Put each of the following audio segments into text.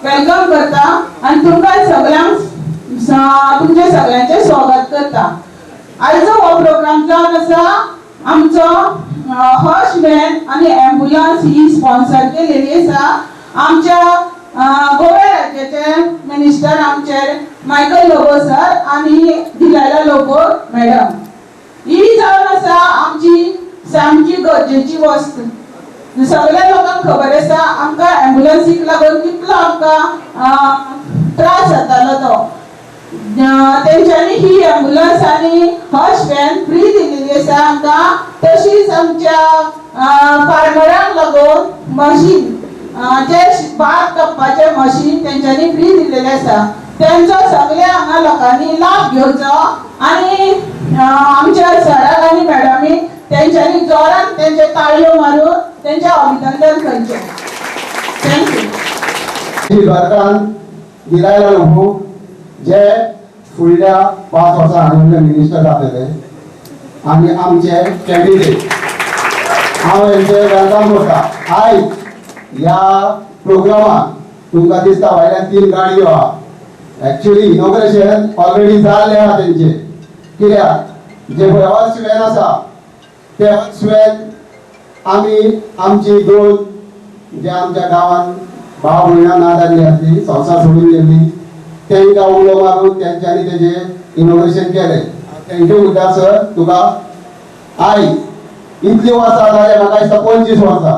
Welcome करता आणि तुमकां सगळ्यांक तुमचे सगळ्यांचे स्वागत करता। आयचो हो प्रोग्राम जावन आसा आमचो हर्ष व्हॅन आणि ॲम्ब्युलन्स ही स्पॉन्सर केलेली आसा आमच्या गोवा राज्याचे मिनिस्टर आमचे मायकल लोबो सर आणि दिलायला लोबो मॅडम। ही जावन आसा आमची सामकी गरजेची वस्त। सगळ्या लोकांक खबर आसा आमकां ॲम्ब्युलन्सीक लागून कितलो आमकां त्रास जातालो तो। तेंच्यांनी ही ॲम्ब्युलन्स आणि हर्ष व्हॅन फ्री दिलेली आसा आमकां। तशीच आमच्या फार्मरांक लागून मशीन जे भात कापपाचे मशीन तेंच्यांनी फ्री दिलेले आसा। तेंचो सगळ्या हांगा लोकांनी लाभ घेवचो आणि आमच्या सराक आणि मॅडमी तेंच्यांनी जोरान तेंचे ताळयो मारून तेंचे अभिनंदन करचें। थँक्यू। भारतान दिलायला लोबो जे फुडल्या 5 वर्सां हांवें मिनिस्टर जातले आनी आमचे कॅन्डिडेट हांव हेंचे वेलकम करता। आयज ह्या प्रोग्रामाक तुमकां दिसता भायल्यान 3 गाडयो आहा। एक्चुअली इनॉग्रेशन ऑलरेडी जाल्लें आहा तेंचे। कित्याक जे हर्ष व्हॅन आसा ते हर्ष व्हॅन आमी आमची 2 जे आमच्या गांवांत भाव भयणां ना जाल्ली आसली संवसार सोडून गेल्ली तेंकां उलो मारून तेंच्यांनी तेजे इनॉग्रेशन केलें। थँक्यू म्हणटा सर तुका। आयज इतली वर्सां जाले म्हाका दिसता 25 वर्सां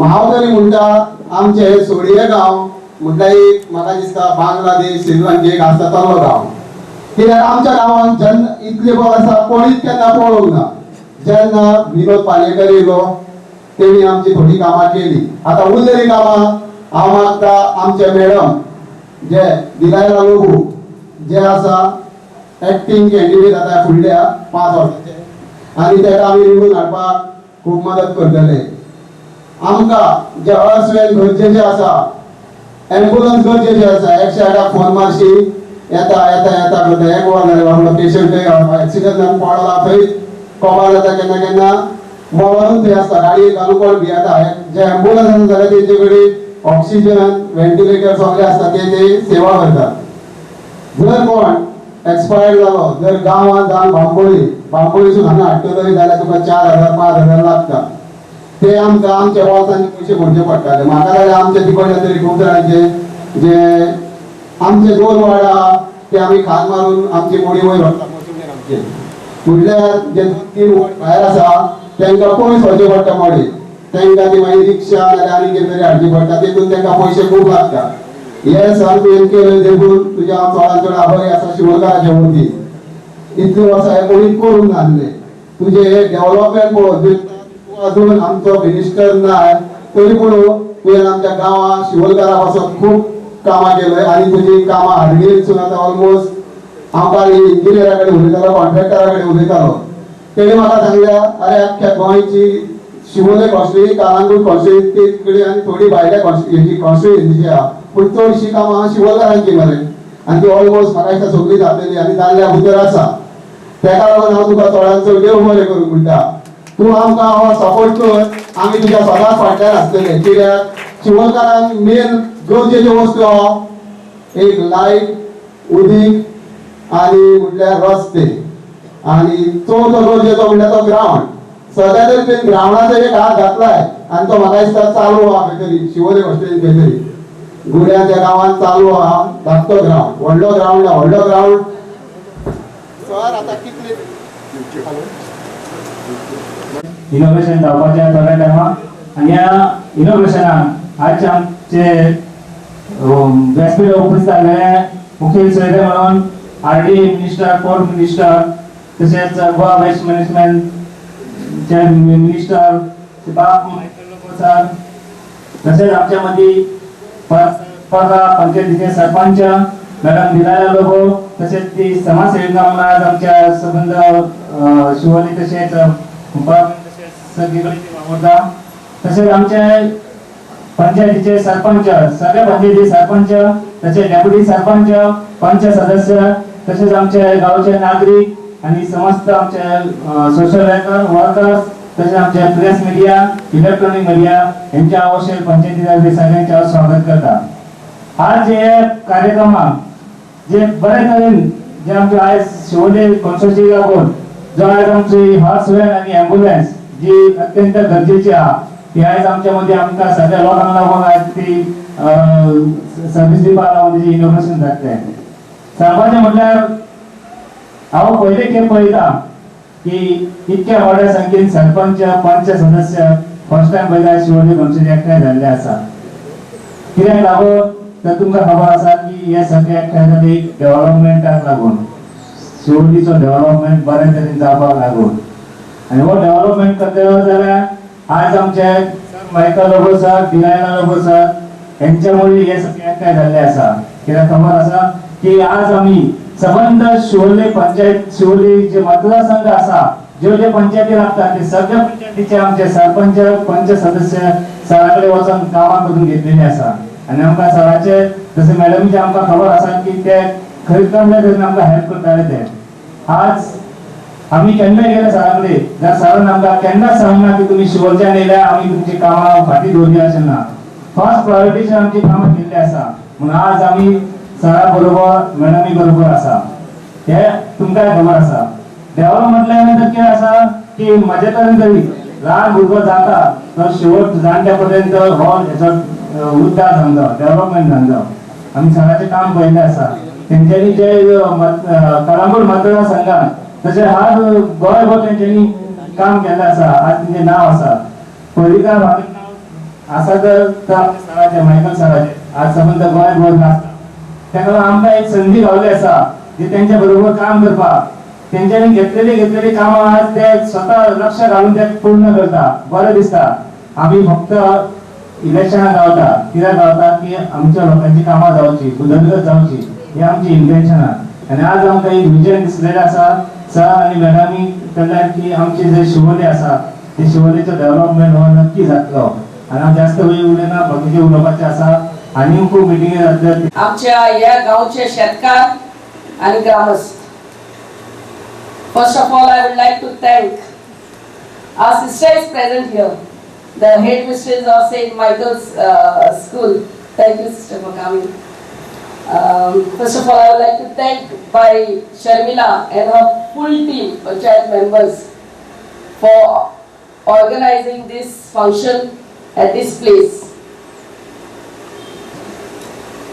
हांव तरी म्हणटा आमचे हे सोडये गांव म्हटल्यार एक म्हाका दिसता बांगलादेश श्रीलंकेक आसता तसलो गांव। कित्याक आमच्या गांवांत जेन्ना इतली वर्सां कोणीच केन्ना पळोवंक ना। जेन्ना विनोद पालयेकर येयलो तेणी आमची थोडी कामां केली। आतां उरलेली कामां हांव मागता आमचे मॅडम जे दिलायला लोबो जे आसा एक्टिंग कॅन्डिडेट आतां फुडल्या 5 वर्सांचे आनी तेका आमी निवडून हाडपाक खूब मदत करतले। आमकां जे हर्ष व्हॅन गरजेचे आसा ॲम्ब्युलन्स गरजेची आसा। 108 फोन मारशी येता येता येता करता 1 वर जालें आपलो पेशंट एक्सिडेंट जावन पडला थंय कोमा जाता केन्ना केन्ना मळून थंय आसता गाडयेक घालून कोण भियेता। जे ॲम्ब्युलन्स आसा जाल्यार तेंचे कडेन ऑक्सिजन व्हेंटिलेटर सगळें आसता ते सेवा करतात। जर कोण एक्सपायर्ड जालो जर गांवांत जावन बांबोळीसून हांगा हाडटलो जाल्यार तुका 4000 5000 लागता। ते आमकां आमच्या बोल्सांनी पयशे भरचे पडटाले। म्हाका जाल्यार आमचे तिकडले तरी खूब जाणांचे जे आमचे 2 वार्ड आहा ते आमी खान मारून आमची मोडी वयर व्हरता मशिनर आमचे। फुडल्या जे 2-3 वार्ड भायर आसा तेंकां पयस व्हरचे पडटा मोडी। तेंकां ती मागीर रिक्षा नाल्यार आनी कितें तरी हाडची पडटा तेतून तेंकां पयशे खूब लागता। हे सर तुवें केलें देखून तुज्या चडांत चड आभारी आसा शिवलकाराचे वतीन। इतली वर्सां हे कोणीच करूंक नासलें। तुजें हे डेव्हलपमेंट पळोवन अजून आमचो मिनिस्टर ना तरी पूण तुवें आमच्या गांवांत शिवलकारा पासून खूब कामां केलय आनी तुजी कामां हाडगेरसून आतां ऑलमोस्ट आमकां इंजिनियरा कडेन उलयतालो कॉन्ट्रॅक्टरा कडेन उलयतालो तेणी म्हाका सांगलें अरे आख्ख्या गोंयची शिवोले कॉन्स्टिट्युएन्सी कालांगूट कॉन्स्टिट्युएन्सी कडेन आनी थोडी भायल्या कॉन्स्टिट्युएन्सीची आहा पूण चडशीं कामां शिवलकारांची मरे आनी ती ऑलमोस्ट म्हाका दिसता सगळीं जातली आनी जाल्ल्या भितर आसा। तेका लागून हांव तुका चडांत चड देव बरें करूं म्हणटा। तूं आमकां सपोर्ट कर आमी तुज्या सदांच फाटल्यान आसतले। कित्याक शिवलकारांक मेन गरजेच्यो वस्तू आहा एक लायट उदीक आनी म्हटल्यार रस्ते आनी चवथो गरजेचो म्हणल्यार तो ग्रावंड। सद्या तरी तुवें ग्रावंडाचो एक हात घातलाय आनी तो म्हाका दिसता चालू आहा खंय तरी शिवोले कॉन्स्टिट्युएन्सी खंय तरी गुड्याच्या गांवांत चालू आहा धाकटो ग्रावंड व्हडलो ग्रावंड सर आतां कितले इनोव्हेशन जावपाचें थोड्या टायमाक आनी ह्या इनोव्हेशनाक आयचे आमचे व्यासपीठ उपस्थित जाल्ले मुखेल सोयरे म्हणून RD मिनिस्टर पोर्ट मिनिस्टर तशेंच गोवा वेस्ट मॅनेजमेंटचे मिनिस्टर बाब मायकल लोबो सर तशेंच आमच्या मदीं पर्रा पंचायतीचे सरपंच मॅडम दिलायला लोबो तशेंच ती समाजसेविका म्हणून आज आमच्या संबंध शिवोले तशेंच वावरता। तशेंच आमचे पंचायतीचे सरपंच सगळे पंचायती सरपंच तशेंच डेप्युटी सरपंच पंच सदस्य तशेंच आमचे गांवचे नागरिक आनी समस्त आमचे सोशल वर्कर्स तशेंच आमचे प्रेस मिडिया इलेक्ट्रॉनिक मिडिया यांच्या अवश्य पंचायती सगळ्यांचे स्वागत करता। आज हे कार्यक्रमाक जे बरे तरेन जे आमचे आयज शिवोले कॉन्स्टिट्युन्सी लागून जो आयज आमची हॉर्स व्हॅन आणि ॲम्ब्युलन्स जी अत्यंत गरजेची आहा ती आयज आमच्या मध्ये आमकां सगळ्या लोकांक लागून आज ती सर्व्हिस दिवपाक लागून तेजी इनोव्हेशन जातलें. सांगपाचें म्हटल्यार हांव पयले खेप पळयता की इतक्या व्हडल्या संख्येन सरपंच पंच सदस्य फर्स्ट टाइम पयला शिवोले कॉन्स्टिट्युन्सी एकठांय जाल्ले आसा. कित्याक लागून तर तुमकां खबर आसा की हे सगळे एकठांय जाले डेव्हलपमेंटाक लागून शिवोलीचो डेव्हलपमेंट बरे तरेन जावपाक लागून. आनी हो डेव्हलपमेंट करतलो जाल्यार आज आमचे मायकल लोबो सर डिनायना लोबो सर हेंच्यामुळे हे सगळे एकठांय जाल्ले आसा. कित्याक खबर आसा की आज आमी संबंध शिवोले पंचायत शिवोले जे मतदारसंघ आसा ज्यो ज्यो पंचायती लागतात ते सगळ्या पंचायतीचे आमचे सरपंच पंच सदस्य सराकडे वचून कामां करून घेतलेली आसा. आनी आमकां सराचे जसे मॅडमीचे आमकां खबर आसा की ते खंय कसले तरेन आमकां हेल्प करताले ते. आज आमी केन्नाय गेले सराकडे जाल्यार सरान आमकां केन्नाच सांगना की तुमी शिवोलच्यान येयल्यार आमी तुमची कामां फाटीं दवरली अशें ना. फर्स्ट प्रायोरिटीचेर आमची कामां केल्ली आसा म्हूण आज आमी सरा बरोबर मॅडमी बरोबर आसा. हे तुमकां खबर आसा. डेव्हलप म्हटल्यार नंतर कितें आसा की म्हजे तरेन तरी ल्हान भुरगो जाता तो शेवट जाणट्या पर्यंत हो हेचो उद्धार जालो डेव्हलपमेंट जालो. आमी सराचें काम पळयलें आसा. तेंच्यांनी जे कळंगूट मतदारसंघात तशें आज गोंयभर तेंच्यांनी काम केल्लें आसा. आज तेंचें नांव आसा. पयलींकार म्हाका नांव आसा तर सराचें मायकल सराचें आज संबंद गोंयभर नासता. तेका लागून आमकां एक संदी गावली आसा जी तेंच्या बरोबर काम करपाक. तेंच्यांनी घेतलेली कामां आज ते स्वता लक्ष घालून ते पूर्ण करता. बरें दिसता. आमी फक्त इलेक्शनाक गावता कित्याक गावता की आमच्या लोकांची कामां जावची उदरगत जावची ही आमची इंटेन्शन आहा. आनी आज आमकां एक विजन दिसलेलें आसा सर आनी मॅडमी कडल्यान की आमचे जे शिवोले आसा ते शिवोलेचो डेव्हलपमेंट हो नक्की जातलो. आनी हांव जास्त वेळ उलयना बाकीचे उलोवपाचें आसा आनी खूब मिटिंगे जातल्यो. आमच्या ह्या गांवचे शेतकार आणि ग्रामस्थ. First of all, I would like to thank our sister is present here, the headmistress of St. Michael's School. Thank you, sister, for coming. First of all, I would like to thank by Sharmila and her full team, panchayat members, for organizing this function at this place.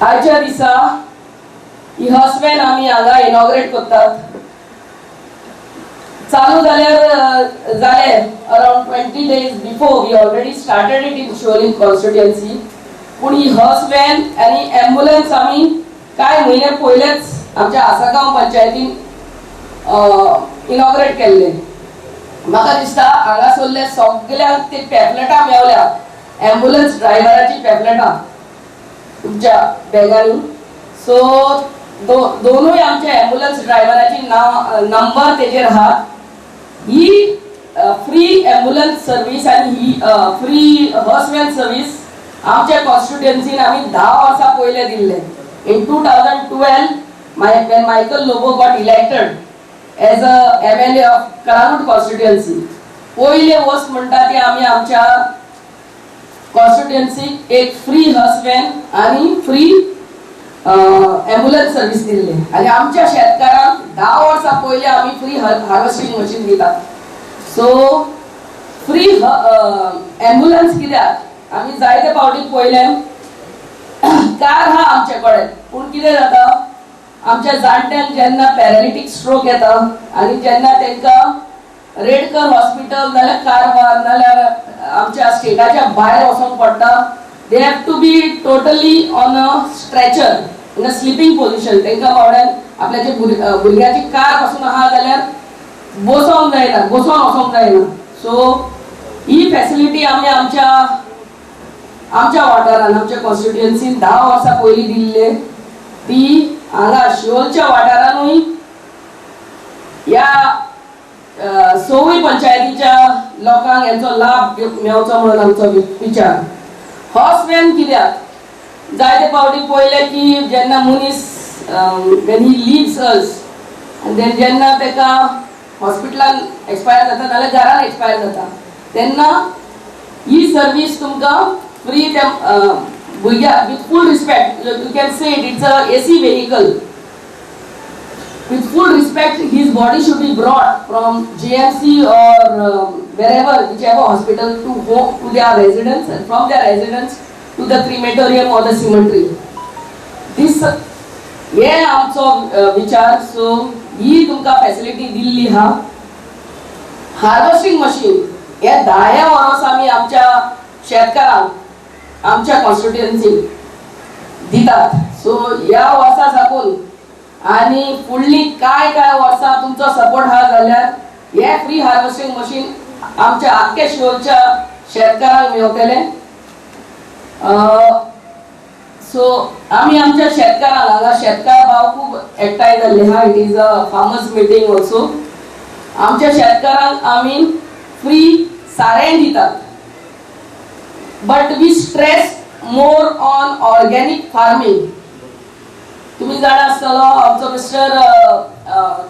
आजच्या दिसा ही हॉर्समॅन आमी हांगा inaugurate करतात. चालू जाले around 20 days before we already started it in Shiolin constituency. पूण ही हॉर्समॅन आणि ambulance आमी काय महिने पयलेच आमच्या आसागांव पंचायतीन इनॉग्रेट केल्ले. म्हाका दिसता हांगासरले सगळ्यांक ते पॅम्पलेटां मेवल्या ॲम्ब्युलन्स ड्रायव्हराची पॅम्पलेटां तुमच्या बॅगांनी. सो दोनूय आमच्या ॲम्ब्युलन्स ड्रायव्हराची नंबर तेजेर आहात. ही फ्री ॲम्ब्युलन्स सर्व्हिस आणि ही फ्री हॉर्समॅन सर्व्हिस आमच्या कॉन्स्टिट्युएन्सीन आमी 10 वर्सां पयले दिल्ले. In 2012 when Michael Lobo got elected as a MLA of Kalangut constituency, पहिले वस्त म्हणटा ती आमी आमच्या कॉन्स्टिट्युएन्सी एक फ्री हॉर्समॅन आणि फ्री ॲम्ब्युलन्स सर्व्हिस दिल्ले. आणि आमच्या शेतकारांक 10 वर्सां पयले आमी फ्री हार्वेस्टिंग मशीन दितात. सो फ्री ॲम्ब्युलन्स कित्याक आमी जायते फावटी पयलें कार हा आमचे कडेन पूण कितें जाता आमच्या जाणट्यांक जेन्ना पॅरालिटीक स्ट्रोक येता आनी जेन्ना तांकां रेडकर हॉस्पिटल नाल्यार कारवार नाल्यार आमच्या स्टेटाच्या भायर वचोंक पडटा. They have to be totally on a stretcher in a sleeping position. तांकां बावड्यान आपल्याचे भुरग्याची कार पासून आहा जाल्यार बसोंक जायना बसोन वचोंक जायना. सो ही फॅसिलिटी आमी आमच्या वाठारान आमच्या कॉन्स्टिट्युएन्सीन 10 वर्सां पयलीं दिल्ले. ती हांगा शिवोलच्या वाठारानूय ह्या 6 पंचायतीच्या लोकांक हेंचो लाभ मेळचो म्हणून आमचो विचार. हॉर्समॅन कित्याक जायते फावटी पयले की जेन्ना मनीस when he leaves us and then जेन्ना ताका हॉस्पिटलान एक्सपायर जाता नाल्यार घरान एक्सपायर जाता तेन्ना ही सर्वीस तुमकां free with full respect, you can say it's a AC vehicle. With full respect, his body should be brought from GMC or wherever, whichever hospital to home to their residence, and from their residence to the crematorium or the cemetery. This हे आमचो विचार. So ही तुमकां facility Delhi हा. Harvesting machine हे 10 वर्स आमी आमच्या शेतकारांक आमच्या कॉन्स्टिट्युएन्सीक दितात. सो ह्या वर्सा साकून आणि फुडली काय वर्सां तुमचो सपोर्ट हा जाल्यार हे फ्री हार्वेस्टिंग मशीन आमच्या आख्या शिरोडच्या शेतकारांक मेळटले. सो आमी आमच्या शेतकारांक हांगा शेतकार भाव खूब एकठांय जाल्ले हा. It is a farmers meeting also. आमच्या शेतकारांक आमी फ्री सारें दितात. But we stress more on organic farming. तुम्ही जाणा आसतलो आमचो मिस्टर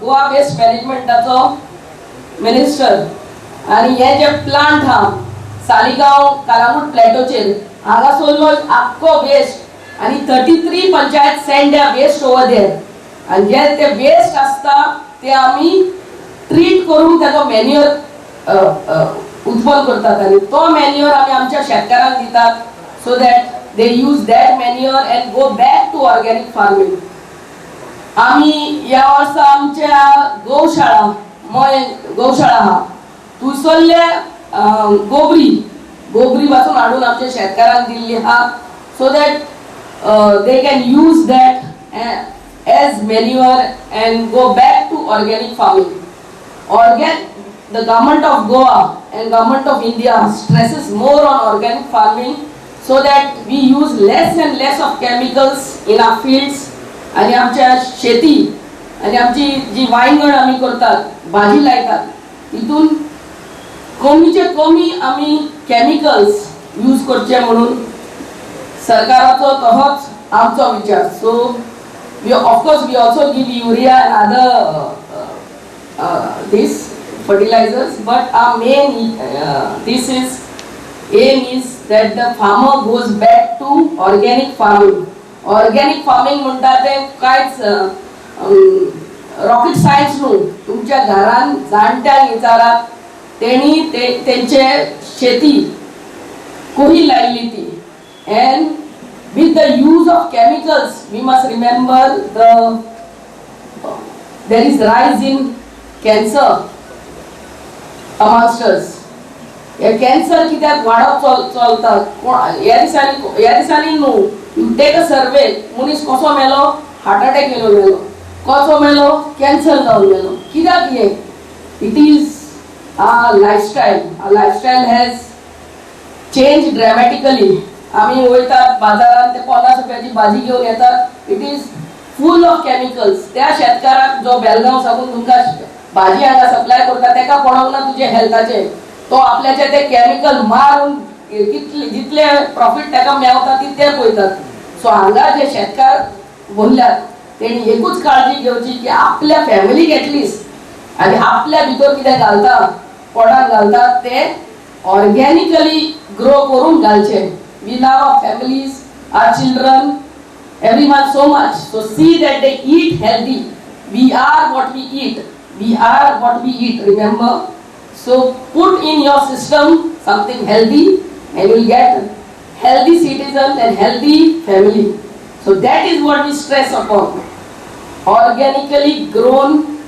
गोवा वेस्ट मॅनेजमेंटाचो मिनिस्टर, आणि हे जे प्लांट हा सालिगांव कालांगूट प्लॅटोचेर हांगासरलो आख्खो वेस्ट आणि 33 panchayat send their waste over there. आणि जे ते वेस्ट आसता ते आमी ट्रीट करून त्याचो मॅन्युअर उत्पन्न करतात आणि तो मॅन्युअर आमी आमच्या शेतकारांक दितात. So that they use that manure and go back to organic farming. आम्ही या वर्सा आमच्या गौशाळा हा तुसल्ले गोबरी पासून हाडून आमच्या शेतकारांक दिल्ली हा. So that they can use that as manure and go back to organic farming. The government of Goa and government of India stresses more on organic farming so that we use less and less of chemicals in our fields. आणि आमच्या शेती आणि आमची जी वांयगण आमी करतात, भाजी लायतात, तितून कमीचे कमी आमी केमिकल्स यूज करचे म्हणून सरकाराचो तोच आमचो विचार. So we of course we also give urea and other this fertilizers, but our main aim is that the farmer goes back to organic farming. Organic farming म्हणटा ते कांयच रॉकेट सायन्स न्हू. तुमच्या घरान जाणट्यांक विचारात, तेणी तेंचे शेती कशी लायली ती. And with the use of chemicals, we must remember there is rise in cancer amongst us. हे कॅन्सर कित्याक वाडप चलता ह्या दिसांनी न्हू. यू टेक अ सर्वे, मनीस कसो मेलो, हार्ट अटॅक येवन मेलो, कसो मेलो, कॅन्सर जावन मेलो. कित्याक हे? It is our lifestyle. Our lifestyle has change dramatically. आमी वयतात बाजारात, ते 50 रुपयाची भाजी घेवन येतात. It is full of chemicals. त्या शेतकाराक जो बेलगांव साकून तुमकां भाजी हांगा सप्लाय करता तेका पडोंक ना तुजे हेल्थाचे. तो आपल्याचे ते केमिकल मारून जितले प्रॉफिट ताका मेळटा तितले पळयतात. सो हांगा जे शेतकार बोलल्यात तेणी एकूच काळजी घेवची की आपल्या फॅमिलीक एटलिस्ट आनी आपल्या भितर कितें घालता, पोटांत घालता, ते ऑर्गेनिकली ग्रो करून घालचे. We love our families, our children, everyone so much. So see that they eat healthy. We are what we eat. We are what we eat, remember. So put in your system something healthy and you will get healthy citizens and healthy family. So that is what we stress upon. Organically grown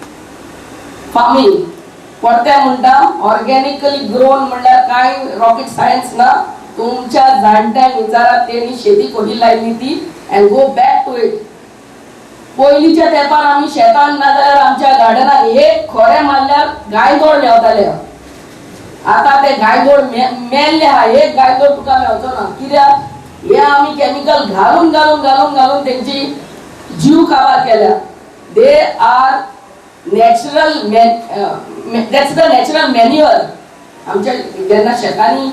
farming. पडते म्हणटा organically grown म्हणल्यार काय rocket science ना. तुमच्या जाणट्यांक विचारात तेणी शेती कशी लायली ती and go back to it. पयलींच्या तेंपार आमी शेतान ना जाल्यार आमच्या गार्डनान एक खोरें मारल्यार गायदोळ मेवताले. आता ते गायदोळ मेल्ले हा. एक गायदोळ तुका मेवचो ना. कित्याक? हे आमी केमिकल घालून घालून घालून घालून तेंची जीव काबार केल्या. They are natural, that's the natural manure. आमच्या जेन्ना शेतांनी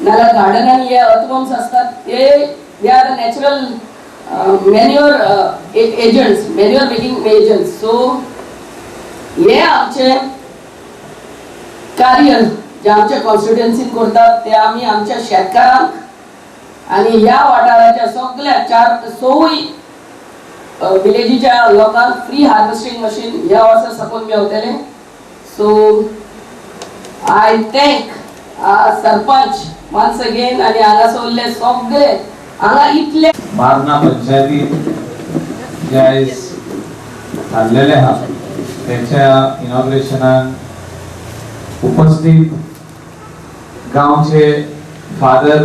नाल्यार गार्डनांनी हे अर्थवर्म्स असतात they are the natural manure agents, manure making agents. So हे आमचे कार्य जे आमच्या कॉन्स्टिट्युएन्सीन करतात ते आमी आमच्या शेतकारांक आणि ह्या वाठाराच्या सगळ्या 6 विलेजीच्या लोकांक फ्री हार्वेस्टिंग मशीन ह्या वर्सा साकून मेवतले. So I thank sarpanch once again आणि हांगासर उरले सगळे हांगा इतले बार्ना पंचायतीत जे आयज जाल्लेले आहा तेच्या इनॉग्रेशनाक उपस्थित गांवचे फादर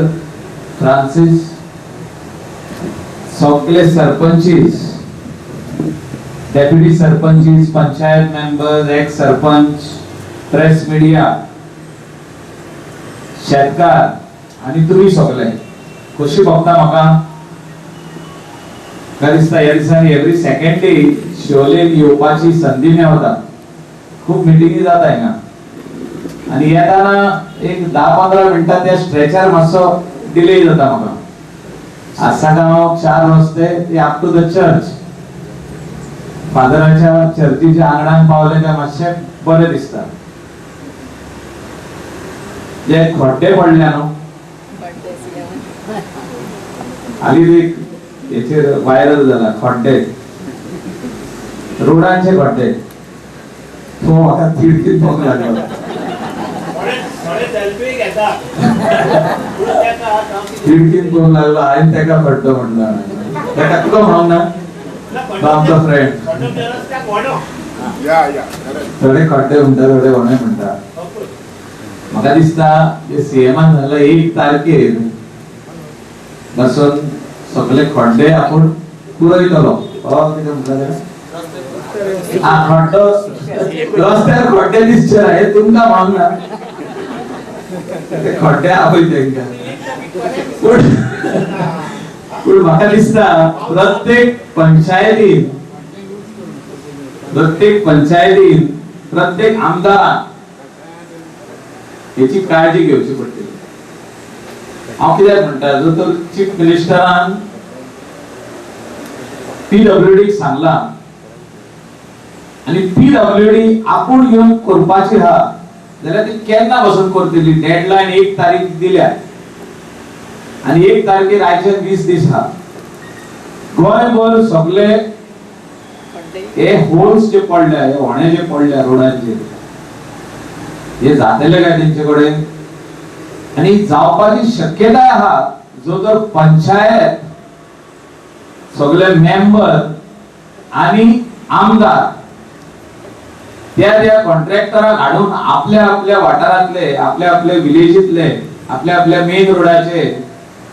फ्रांसिस, सगळे sarpanches, deputy sarpanches, panchayat members, ex sarpanch, press media, शेतकार आणि तुम्ही सगळे कशी बघता म्हाका काय दिसता ह्या दिसांनी एवरी सेकंड डे शिवोलेन येवपाची संधी मेळटा. खूप मिटिंगी जाता हिंगा आणि येताना एक 10-15 मिनिटां त्या स्ट्रेचर मातसो डिले जाता म्हाका. आसा गांव 4 रस्ते ते अप टू द चर्च फादराच्या चर्चीच्या आंगणान पावले काय मातशें बरें दिसता. जे खड्डे पडले न्हू हालींच एक हेचेर व्हायरल जाला खड्डे रोडांचे खड्डे तो म्हाका तिडकीत पळोवंक लागलो. तिडकीत पळोवंक लागलो हांवें तेका खड्डो म्हणलो. तेका तुका म्हणूंक ना तो आमचो फ्रेंड. थोडे खड्डे म्हणटा थोडे व्हणे म्हणटा. म्हाका दिसता सीएमान झालं 1 तारखेर बसून सगळे खड्डे आपण पुरयतलो. खड्डो रस्त्यार खड्डे दिसचे हे तुमकां मागूंक ना खड्डे आपय तेंका. पूण म्हाका दिसता प्रत्येक पंचायतीन प्रत्येक आमदारान याची काळजी घेवची पडटली. हांव कित्याक म्हणटा जो तर चीफ मिनिस्टरान पीडब्ल्यूडी सांगला आणि पीडब्ल्यूडी आपूण घेवन करपाची आहा जाल्यार ती केन्ना बसून करतली. डेडलायन 1 तारीख दिल्या आणि 1 तारखेर आयचे 20 दीस आहा. गोंयभर सगळे हे होल्स जे पडल्या हे होणे जे पडल्या रोडांचेर हे जातले काय तेंचे कडेन आणि जावपाची शक्यताय आहा. जो तर पंचायत सगळे मेंबर आणि आमदार त्या कॉन्ट्रॅक्टराक हाडून आपल्या वाठारांतले आपल्या विलेजीतले आपल्या मेन रोडाचे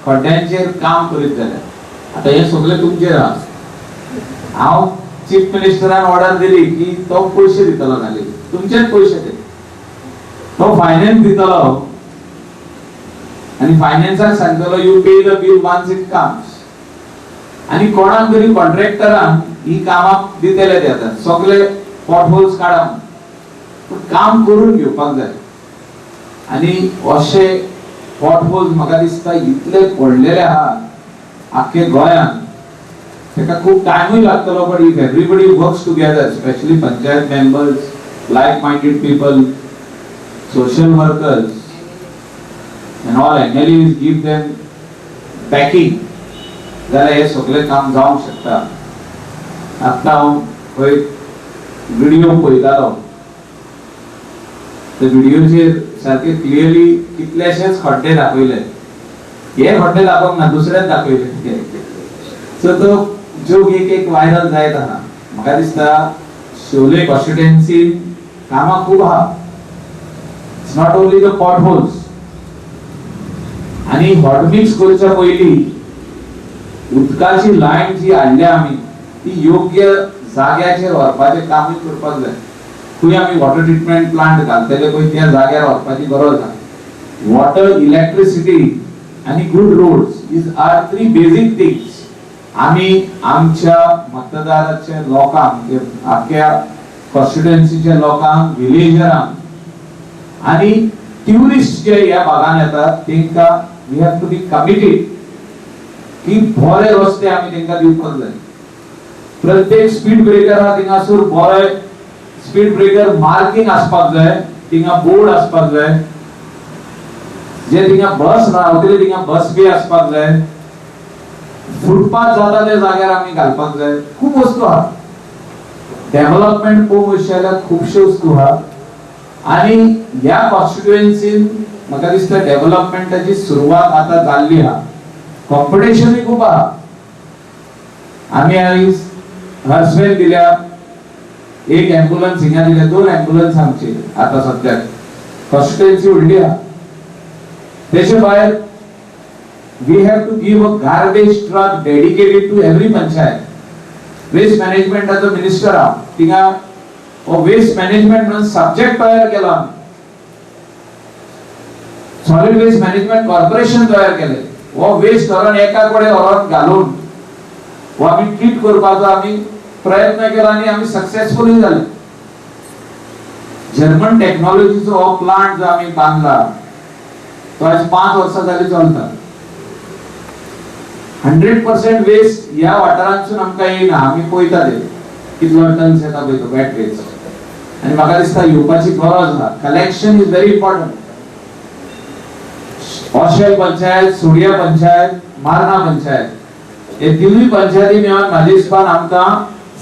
खड्ड्यांचेर काम करीत जाल्यार आता हे सगळे तुमचेर आहा. हांव चीफ मिनिस्टरान ऑर्डर दिली की तो पयशे दितलो खाली तुमचेच पयशे ते तो फायनान्स दितलो आणि फायनान्साक सांगतलो you pay the bill once it comes आणि कोणाक तरी कॉन्ट्रॅक्टरान ही कामाक दितले ते आता सगळे पॉट होल्स काडप पण काम करून घेवपाक जाय. आणि अशे पॉट होल्स म्हाका दिसता इतले पडलेले आहा आख्खे गोंयान तेका खूप टाइमूय लागतलो. But if everybody works together specially panchayat members, like minded people, social workers and all MLAs give them backing जाल्यार हे सगळे काम जावंक शकता. आता हांव खंय व्हिडिओ पळयतालो त्या व्हिडिओचेर सारके क्लियरली कितलेशेच खड्डे दाखयले. हे खड्डे दाखोवंक ना दुसरेच दाखयले. सो तो जोक एक व्हायरल जायत आहा. म्हाका दिसता शिवोले कॉन्स्टिट्युएन्सी कामां खूब आहा. It's not only the potholes. आणि हॉट मिक्स करच्या पयली उदकाची लाईन जी हाडल्या आमी ती योग्य जाग्याचेर व्हरपाचे कामूय करपाक जाय. खंय आमी वॉटर ट्रीटमेंट प्लांट घालतले पळय त्या जाग्यार व्हरपाची गरज आहा. वॉटर, इलेक्ट्रिसिटी आणि good roads is are 3 basic things. आमी आमच्या मतदाराच्या लोकांक आख्या कॉन्स्टिट्युएन्सीच्या लोकांक विलेजरांक आणि टुरिस्ट जे या भागान येतात तेंका we have to be committed की बरे रस्ते आमी तेंका दिवपाक जाय. प्रत्येक स्पीड ब्रेकर आहा थिंगासर बरे स्पीड ब्रेकर मार्किंग आसपाक जाय. थिंगा बोर्ड आसपाक जाय. जे थिंगा बस रावतले थिंगा बस बी आसपाक जाय, फुटपाथ जाता त्या जाग्यार आमी घालपाक जाय, खूब वस्तू आहा. डेव्हलपमेंट पळोवंक वचशी जाल्यार खुबश्यो वस्तू आहा. आणि ह्या कॉन्स्टिट्युएन्सीन म्हाका दिसता डेव्हलपमेंटाची सुरवात आता जाल्ली आहा. कॉम्पिटिशनूय खूब आहा. आमी आयज हर्सवेल दिल्या, एक एम्ब्युलन्स हिंगा दिल्या, 2 एम्ब्युलन्स आमचे आता सद्याक. कॉन्स्टिट्युएन्सी व्हडली आहा. तेचे भायर we have to give a garbage truck dedicated to every panchayat. Waste management as a minister आहा. थिंगा वेस्ट मॅनेजमेंट म्हणून सब्जेक्ट तयार केला. सॉलिड वेस्ट मॅनेजमेंट कॉर्पोरेशन तयार केले. वो वेस्ट व्हरून एका कडेन व्हरून घालून वो आमी ट्रीट करपाचो आमी प्रयत्न केला आणि आमी सक्सेसफुली जाले. जर्मन टेक्नॉलॉजीचो हो प्लांट जो आमी बांदला तो आज 5 वर्सां जाली चलता. 100% वेस्ट ह्या वाठारांतसून आमकां येना. आमी पळयता ते कितलो टन्स येता पळय तो बॅटरीचो. आणि म्हाका दिसता येवपाची गरज ना. Collection is very important. Oxel panchayat, Sodiem panchayat, Marna panchayat हे तिनूय पंचायती मेळोन म्हाज्या हिसपान आमकां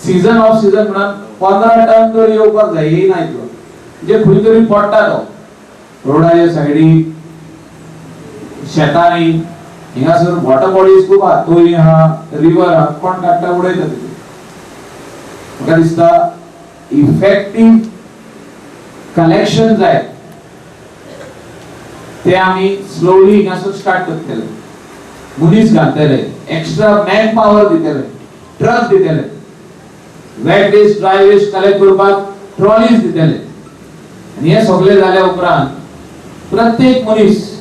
सीजन ऑफ सीजन म्हणून 15 टन तर येवपाक जाय. येयना इतलो जे खंय तरी पडटा तो रोडाच्या सायडीक, शेतांनी. हिंगासर वॉटर बॉडीज खूब आहा. तोय आहा, रिवर आहा. कोण काडटा उडयता ते. म्हाका दिसता इफेक्टिव्ह कलेक्शन जाय ते आमी स्लोली हिंगासर स्टार्ट करतले. मनीस घालतले, एक्स्ट्रा मॅन पॉवर दितले, ट्रक दितले, wet waste dry waste collect करपाक ट्रॉलीज दितले. आणि हे सगळे जाल्या उपरांत प्रत्येक मनीस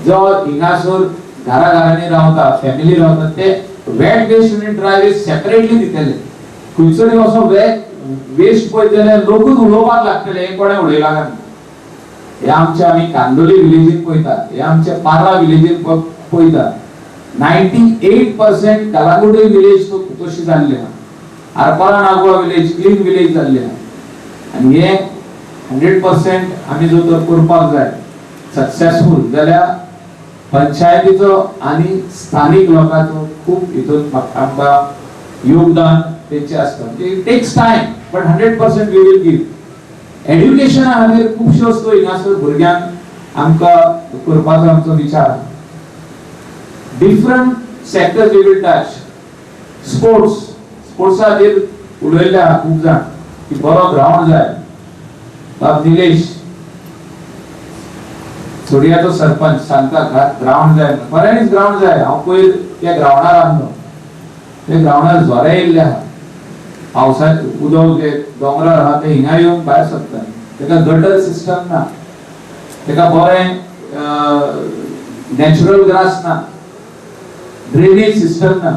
जो हिंगासर घराघरांनी रावता, फॅमिली रावता, ते वेट वेस्ट आणि ड्राय वेस्ट सेपरेटली दितले. खंयसरी असो वेस्ट पळयत जाल्यार लोकूच उलोवपाक लागतले हे कोणे उडयला काय. हे आमच्या आमी कांदोली विलेजीन पळयता, हे आमच्या पार्ला विलेजीन पळयता. 98% कलांगुटी विलेज तशी जाल्ली आहा. आरपारा नागोवा विलेज क्लीन विलेज जाल्ली आहा. आणि हे 100% आमी जो तर करपाक जाय सक्सेसफुल जाल्यार पंचायतीचो आणि स्थानिक लोकांचो खूप हितून आमकां योगदान तेंचे आसता. It takes time but 100% we will give. एड्युकेशना खातीर खुबश्यो वस्तू हिंगासर भुरग्यांक आमकां करपाचो आमचो विचार. Different sectors we will touch. स्पोर्ट्सा खातीर उलयले आहा खूब जाण की बरो ग्राउंड जाय. बाब निलेश सोडियाचो सरपंच सांगता ग्राउंड जाय. बरेंच ग्राउंड जाय. हांव पयर त्या ग्राउंडार आसलो. ते ग्राउंडार जोरे येयल्ले आहा. पावसाचें उदक जे दोंगरार आहा ते हिंगा येवन भायर सरता. तेका गटर सिस्टम ना, तेका बरें नॅचरल ग्रास ना, ड्रेनेज सिस्टम ना.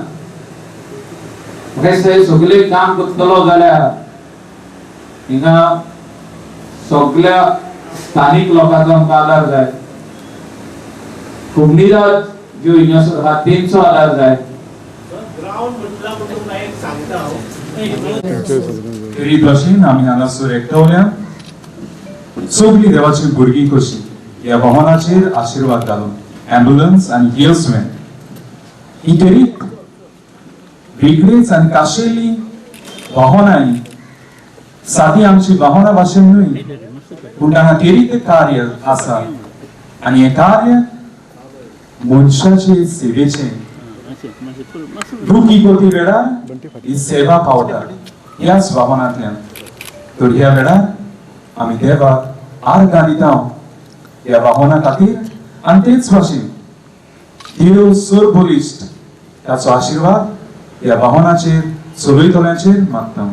म्हाका दिसता हे सगळे काम करतलो जाल्यार हिंगा सगळ्या स्थानिक लोकांचो आमकां आदार जाय. कोमनीदाद ज्यो हिंगासर आहा तेंचो आदार जाय. तरी भशेन आमी हांगासर एकठावल्या सगळीं देवाची भुरगीं कशी ह्या भवनाचेर आशिर्वाद घालून ॲम्ब्युलन्स आनी हेल्स व्हॅन ही तरी वेगळीच आनी खाशेली वाहनां सादी आमची वाहनां भाशेन न्हय पूण तांगा तरी कार्य आसा. आनी हें कार्य मनशाचे सेवेचें. दुखी कोती वेळार ही सेवा पावता ह्याच वाहनांतल्यान. तर ह्या वेळार आमी देवाक आर्गां दिता ह्या वाहना खातीर. आनी तेच भाशेन देव सर्वबलिश्ट ताचो आशिर्वाद ह्या वाहनाचेर चलयतल्यांचेर मागता.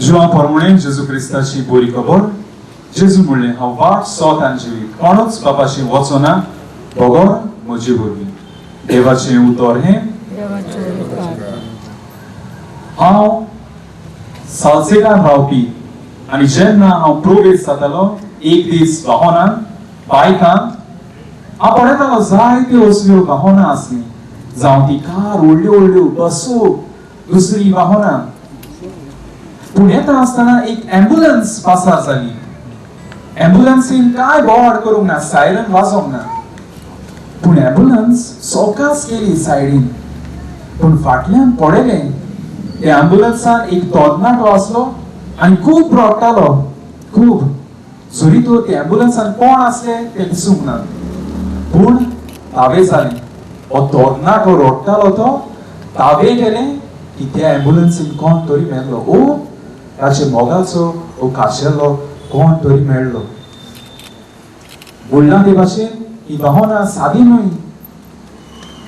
जिवा प्रमाणे जेजू क्रिस्ताची बरी खबर. जेजू म्हणलें हांव वाट सोत आनी जिवीत. कोणूच बापाशी वचना बगोर म्हजी भुरगीं. देवाचें उतर हें हांव सालसेगार रावपी आनी जेन्ना हांव प्रोवेश जातालो एक दीस वाहनान बायकान हांव पळयतालो जायत्यो असल्यो वाहनां आसलीं. जावं ती कार व्हडल्यो व्हडल्यो बसो दुसरी वाहनां. पूण येता आसतना एक ॲम्ब्युलन्स पासार जाली. एम्बुलन्सीन काय बोवाड करूंक ना, सायरन वाजोंक ना, पूण एम्बुलन्स सोकास केली सायडीन. पूण फाटल्यान पडलें त्या एम्बुलन्सान एक तरणाटो आसलो आनी खूब रडटालो, खूब. जरी तो त्या एम्बुलन्सान कोण आसले ते दिसूंक ना, पूण तावे जालें. हो तरणाटो रडटालो तो तावे गेलें की त्या एम्बुलन्सीन कोण तरी मेल्लो, ओ ताचे मोगाचो ओ खाशेलो कोण तरी मेळ्ळो. बोलना ते भाशेन ही भावना सादी न्हय.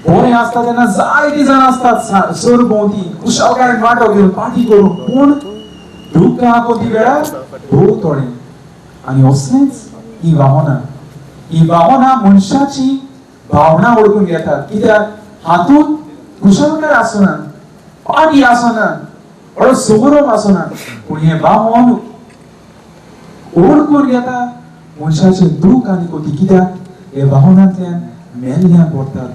बरें आसता तेन्ना जायतीं जाणां आसतात सर भोंवती कुशालकायेन वांटो घेवन पार्टी करून, पूण दूख आपोती वेळार भोव थोडे. आनी असलेंच ही भावना मनशाची भावना ओळखून घेतात. कित्याक हातूंत कुशलकाय आसना, पार्टी आसना, बरो समारोप आसना, पूण हे भावना ओळखून घेता मनशाचें दूख आनी कोती. कित्याक हे भावनांतल्यान मेल्ल्यान पडटात.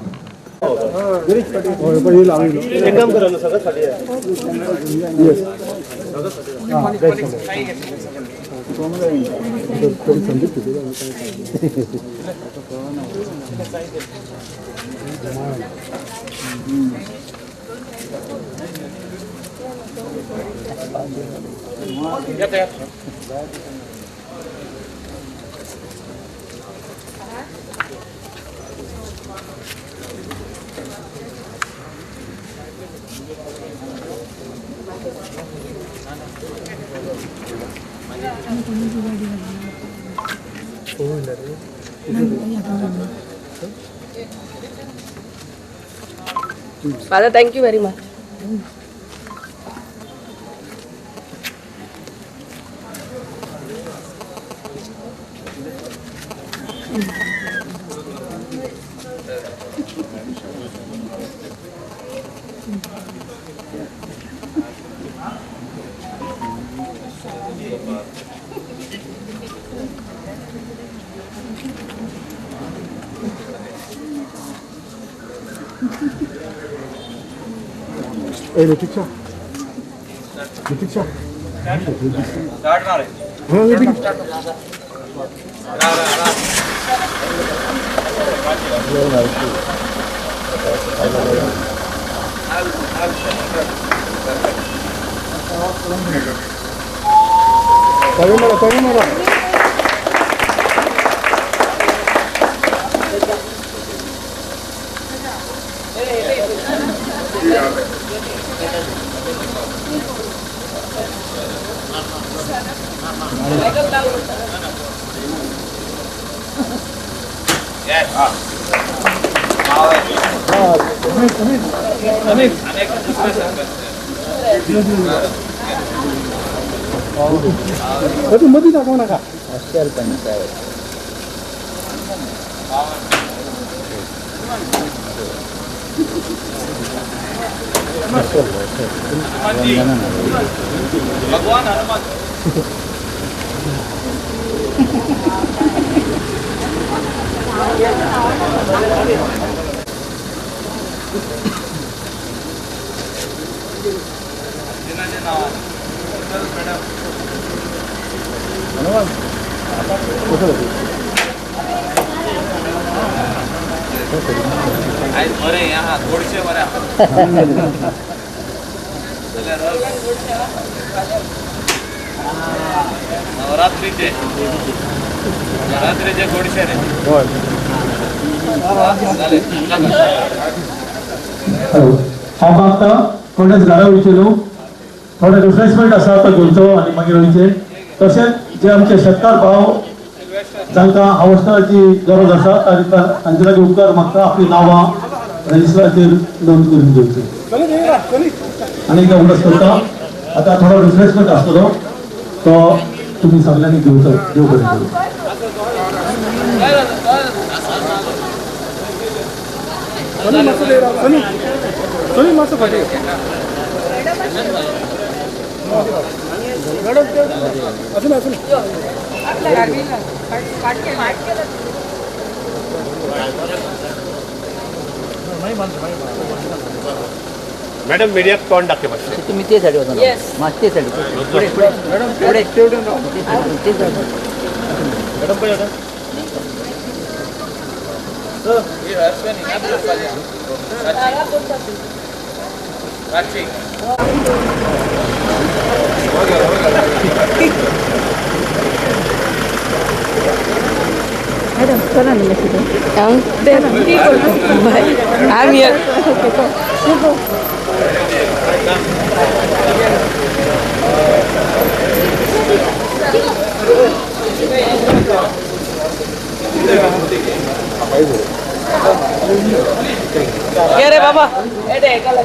Father, thank you very much. Hey, the picture. The picture. Start now. अजून मध्ये दाखवू नका. भगवान हनुमान बरे यहाँ थोडीशे बऱ्या नवरात्रीचे थोडीशे रे. हांव मागता कोणेच घरा विचारू थोडे रिफ्रेशमेंट आसा तो घेवचो आनी मागीर वयचे. तशेंच जे आमचे शेतकार भाव जांकां अवस्थाची गरज आसा तांचे लागीं उपकार मागता आपली नांवां रजिस्टराचेर नोंद करून घेवची. आनी एकदा उलट करता आतां थोडो रिफ्रेशमेंट आसतलो तो तुमी सगळ्यांनी घेवचो. देव बरें करूं. मॅडम मीडियात कोण टाकते मग तुम्ही ते साठी होता Yes. ना ते साठी पुढे पुढे पुढे मैडम पळय आता I'm here. Ye re baba. Ede kala.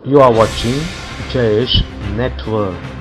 You are watching Jayesh Network.